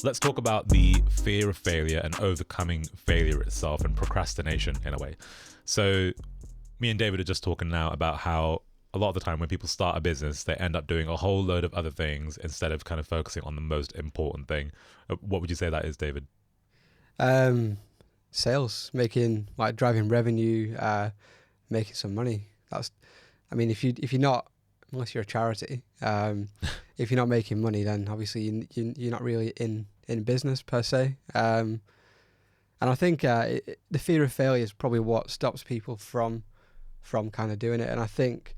So let's talk about the fear of failure and overcoming failure itself and procrastination in a way. So me and David are just talking now about how a lot of the time when people start a business, they end up doing a whole load of other things instead of kind of focusing on the most important thing. What would you say that is, David? Sales, driving revenue, making some money. If you're not, unless you're a charity, if you're not making money, then obviously you're not really in business per se. And I think the fear of failure is probably what stops people from kind of doing it. And I think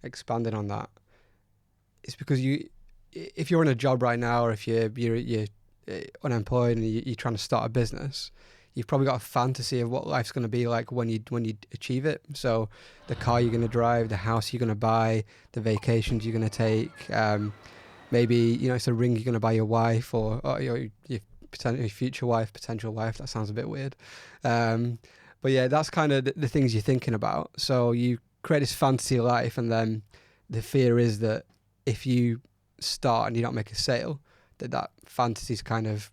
expanding on that, it's because if you're in a job right now, or if you're unemployed and you're trying to start a business, you've probably got a fantasy of what life's going to be like when you achieve it. So the car you're going to drive, the house you're going to buy, the vacations you're going to take, maybe it's a ring you're going to buy your wife or your future wife, potential wife. That sounds a bit weird, but yeah, that's kind of the things you're thinking about. So you create this fantasy life, and then the fear is that if you start and you don't make a sale, that fantasy's kind of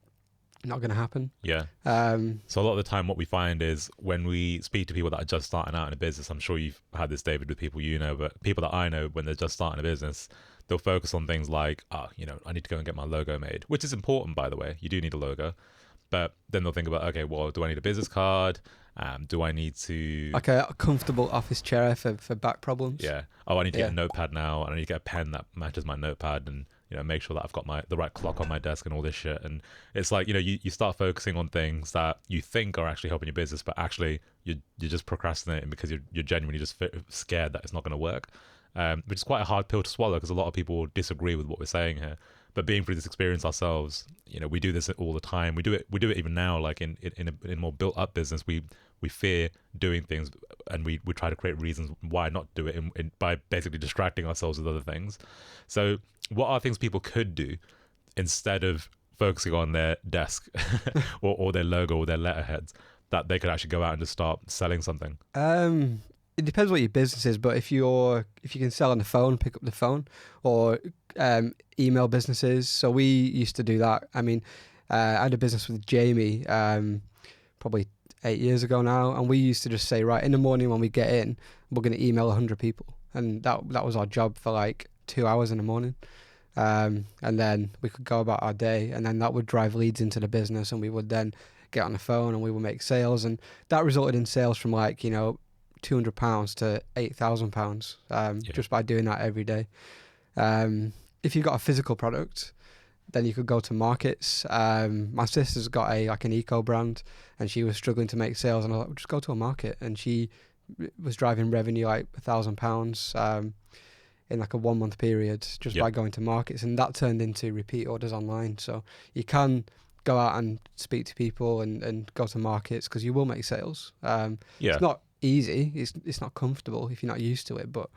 not going to happen. Yeah. So a lot of the time what we find is when we speak to people that are just starting out in a business, I'm sure you've had this, David, with people but people that I know, when they're just starting a business, they'll focus on things like, I need to go and get my logo made, which is important, by the way. You do need a logo. But then they'll think about, okay, well, do I need a business card? Do I need to... Like a comfortable office chair for back problems? Yeah. Oh, I need to get a notepad now, and I need to get a pen that matches my notepad, and make sure that I've got the right clock on my desk and all this shit. And it's like, you start focusing on things that you think are actually helping your business, but actually you're just procrastinating because you're genuinely just scared that it's not going to work. Which is quite a hard pill to swallow because a lot of people disagree with what we're saying here. But being through this experience ourselves, we do this all the time. We do it even now, like in a more built up business, we fear doing things, and we try to create reasons why not do it by basically distracting ourselves with other things. So what are things people could do instead of focusing on their desk or their logo or their letterheads, that they could actually go out and just start selling something? It depends what your business is, but if you can sell on the phone, pick up the phone, or email businesses. So we used to do that. I had a business with Jamie probably 8 years ago now, and we used to just say, right, in the morning when we get in, we're going to email 100 people, and that was our job for like 2 hours in the morning, and then we could go about our day, and then that would drive leads into the business, and we would then get on the phone and we would make sales, and that resulted in sales from like £200 to £8,000 just by doing that every day. If you've got a physical product, then you could go to markets. My sister's got an eco brand, and she was struggling to make sales, and I was like, just go to a market, and she was driving revenue like £1,000 in like a 1 month period just by going to markets, and that turned into repeat orders online. So you can go out and speak to people and go to markets, because you will make sales. It's not easy, it's not comfortable if you're not used to it, but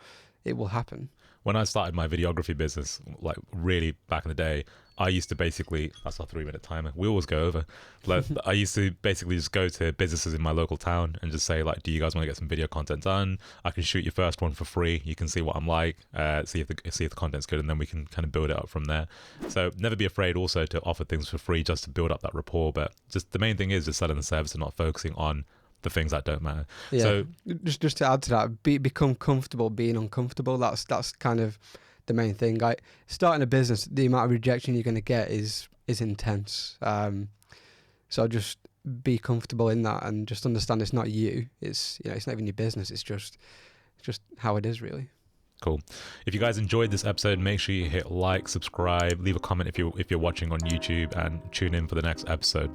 it will happen. When I started my videography business, like really back in the day, I used to basically, that's our 3-minute timer, we always go over, like I used to basically just go to businesses in my local town and just say, like, do you guys want to get some video content done? I can shoot your first one for free, you can see what I'm like, see if the content's good, and then we can kind of build it up from there. So never be afraid also to offer things for free just to build up that rapport, but just the main thing is just selling the service and not focusing on the things that don't matter. Yeah. So just to add to that, become comfortable being uncomfortable. That's kind of the main thing. Like starting a business, the amount of rejection you're going to get is intense. So just be comfortable in that, and just understand it's not you. It's it's not even your business. It's just how it is, really. Cool. If you guys enjoyed this episode, make sure you hit like, subscribe, leave a comment if you're watching on YouTube, and tune in for the next episode.